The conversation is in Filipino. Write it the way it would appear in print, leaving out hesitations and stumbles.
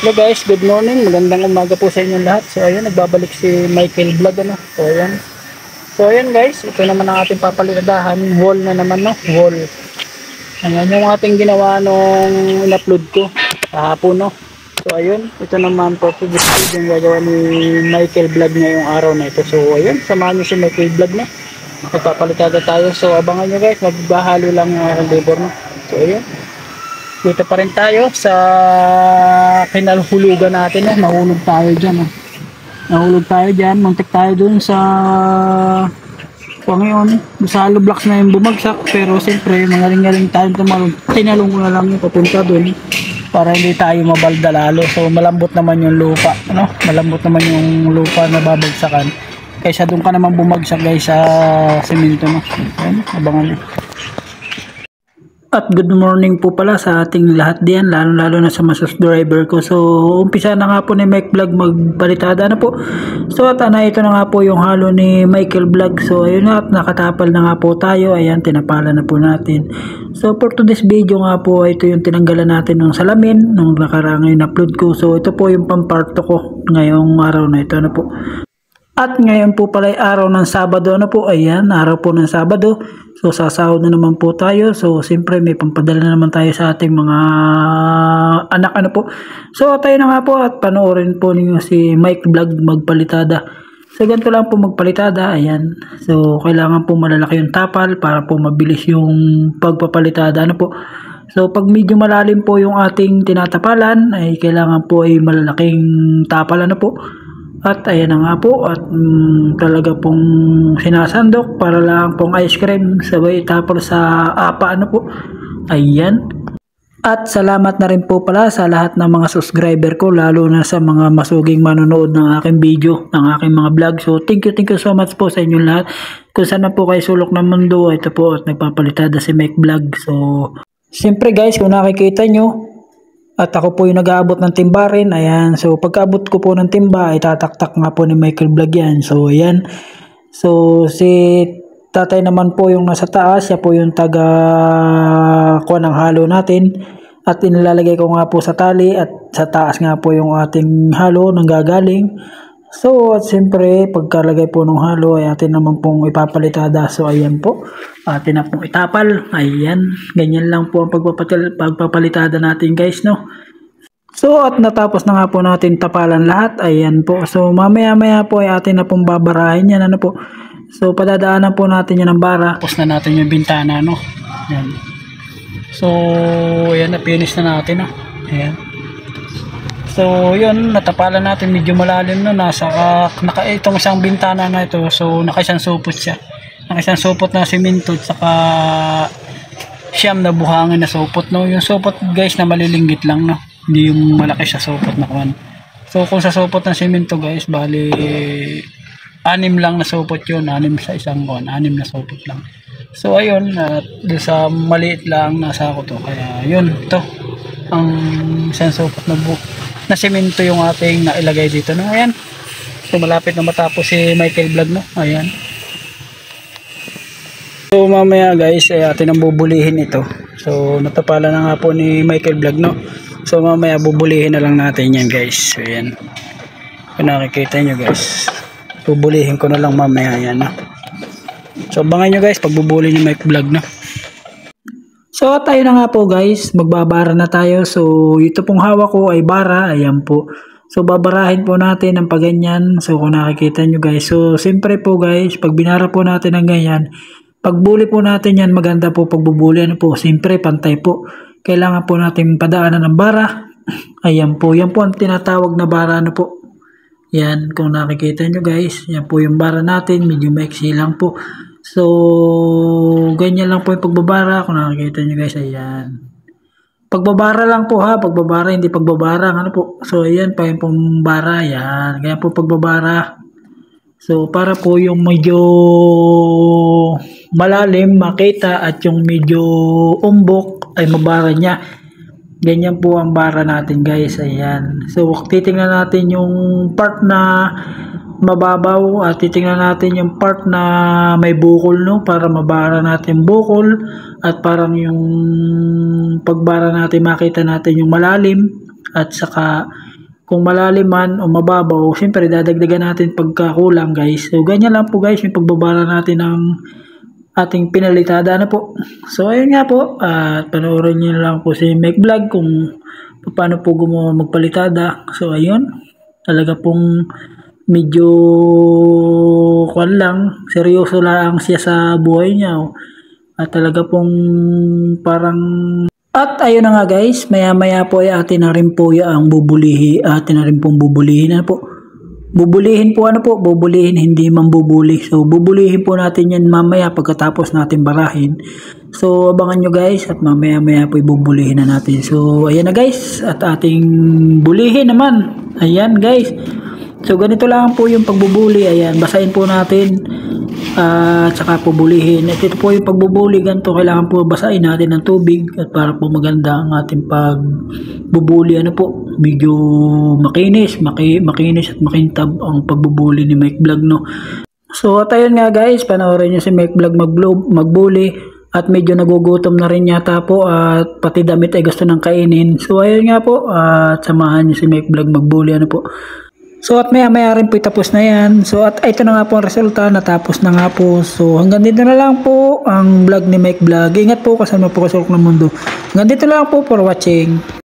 Hello guys, good morning. Magandang umaga po sa inyong lahat. So ayun, nagbabalik si Michael Vlog ano. So ayan guys, ito naman ang ating papaladahan. Wall na naman no, wall. Ayan yung ating ginawa nung in-upload ko kahapon no. So ayun, ito naman po this video yung gagawa ni Michael Vlog ngayong araw na ito. So ayun, samahan niyo si Michael Vlog na. Magpapalitada tayo. So abangan niyo guys, magbahalo lang yung aking labor no. So ayun. Dito pa rin tayo sa kinalhulugan natin nahulog tayo dyan nahulog tayo dyan, muntik tayo dun sa ngayon, sa hollow blocks na yung bumagsak, pero siyempre magaling-galing tayo tumalong, tinalong ko na lang yung papunta dun para hindi tayo mabalda lalo. So malambot naman yung lupa malambot naman yung lupa na babagsakan kaysa dun ka naman bumagsak guys sa semento Ayan, abangan nyo. At good morning po pala sa ating lahat diyan, lalo na sa mga subscriber ko. So umpisa na nga po ni Mike Vlog magbalitada na po. So at ito na nga po yung halo ni Michael Vlog. So ayun na, at nakatapal na nga po tayo. Ayan, tinapala na po natin. So for today's video nga po, ito yung tinanggalan natin ng salamin nung nakarang in-upload ko. So ito po yung pamparto ko ngayong araw na ito na po. At ngayon po pala ay araw ng Sabado ayan, araw po ng Sabado. So sasahod na naman po tayo. So siyempre may pampadala na naman tayo sa ating mga anak po. So tayo na nga po at panoorin po ninyo si Mike Vlog magpalitada. So ganito lang po magpalitada, ayan. So kailangan po malalaki yung tapal para po mabilis yung pagpapalitada po. So pag medyo malalim po yung ating tinatapalan ay kailangan po ay malalaking tapal po. At ayan na nga po, at talaga pong sinasandok para lang pong ice cream sabay tapos sa apa po. Ayan. At salamat na rin po pala sa lahat ng mga subscriber ko, lalo na sa mga masuging manonood ng aking video, ng aking mga vlog. So thank you so much po sa inyong lahat. Kung saan na po kayo sulok ng mundo, ito po at nagpapalitada si Mike Vlog. So siyempre guys, kung nakikita nyo, at ako po yung nag-aabot ng timba rin. Ayan. So pagkaabot ko po ng timba ay tataktak nga po ni Michael Vlog yan. So ayan. So si tatay naman po yung nasa taas. Siya po yung taga kuha ng halo natin. At inilalagay ko nga po sa tali. At sa taas nga po yung ating halo nang gagaling. So at siyempre pagkalagay po ng halo ay atin naman pong ipapalitada. So ayan po, atin na pong itapal. Ayan, ganyan lang po ang pagpapalitada natin guys no. So at natapos na nga po natin tapalan lahat. Ayan po, so mamaya po ay atin na pong babarahin yan po. So padadaanan po natin yan ng bara. Tapos na natin yung bintana no. Ayan. So ayan, na-finish na natin Ayan. So yun, natapalan natin medyo malalim no, nasa itong isang bintana na ito. So nakaisang supot siya. Nakaisang supot na semento at saka siyam na buhangin na supot no. Yung supot guys na malilinggit lang no. Hindi yung malaki siya supot na kuwan. So kung sa supot ng semento guys, bali 6 lang na supot yun, 6 sa isang kuwan, 6 na supot lang. So ayun, doon sa maliit lang nasa ako to. Kaya yun, to ang isang supot na semento yung ating nailagay dito no. Ayan, so malapit na matapos si Michael Vlog no. Ayan, so mamaya guys ay atin ang bubulihin ito. So natapala na nga po ni Michael Vlog no. So mamaya bubulihin na lang natin yan guys. So ayan, kung nakikita nyo guys, bubulihin ko na lang mamaya yan no. So abangan nyo guys pagbubuli ni Mike Vlog no. So tayo na nga po guys, magbabara na tayo. So ito pong hawak ko ay bara, ayan po. So babarahin po natin ng paganyan. So kung nakikita nyo guys, so siyempre po guys, pag binara po natin ng ganyan, pagbuli po natin yan, maganda po pagbubuli po. Siyempre pantay po, kailangan po natin padaanan ng bara. Ayan po, yan po ang tinatawag na bara po. Yan, kung nakikita nyo guys, yan po yung bara natin, medyo maiksi lang po. So ganyan lang po yung pagbabara. Kung nakikita nyo guys, ayan, pagbabara lang po pagbabara, hindi pagbabara po. So ayan pa yung pambara, ayan, ganyan po pagbabara. So para po yung medyo malalim makita at yung medyo umbok ay mabara niya. Ganyan po ang bara natin guys. Ayan, so titingnan natin yung part na mababaw at titingnan natin yung part na may bukol no, para mabara natin bukol at parang yung pagbara natin makita natin yung malalim at saka Kung malalim man o mababaw, siyempre dadagdagan natin pagkakulang guys. So ganyan lang po guys yung pagbabara natin ng ating pinalitada na po. So ayun nga po, panoorin niyo lang po si Mike Vlog kung paano po gumawa magpalitada. So ayun, talaga pong medyo seryoso lang siya sa buhay niya. At talaga pong parang at ayun na nga guys, maya po ay atin na rin po ang atin na rin pong bubulihin po. Bubulihin po bubulihin, hindi mambubuli. So bubulihin po natin yan mamaya pagkatapos natin barahin. So abangan nyo guys at mamaya po ibubulihin na natin. So ayan na guys, at ating bulihin naman. Ayan guys. So ganito lang po yung pagbubuli. Ayan, basahin po natin. Tsaka po bulihin. At ito po yung pagbubuli, ganito kailangan po basahin natin ng tubig at para po maganda ang ating pagbubuli. Medyo makinis at makintab ang pagbubuli ni Mike Vlog, no. So at ayun nga guys, panoorin nyo si Mike Vlog magbuli at medyo nagugutom na rin yata po at pati damit ay gusto nang kainin. So ayun nga po, at samahan nyo si Mike Vlog magbuli po. So at maya rin po tapos na yan. So at ito na nga po ang resulta, natapos na nga po. So hanggang dito na lang po ang vlog ni Mike Vlog. Ingat po, kasama po kasulok ng mundo. Hanggang dito na lang po for watching.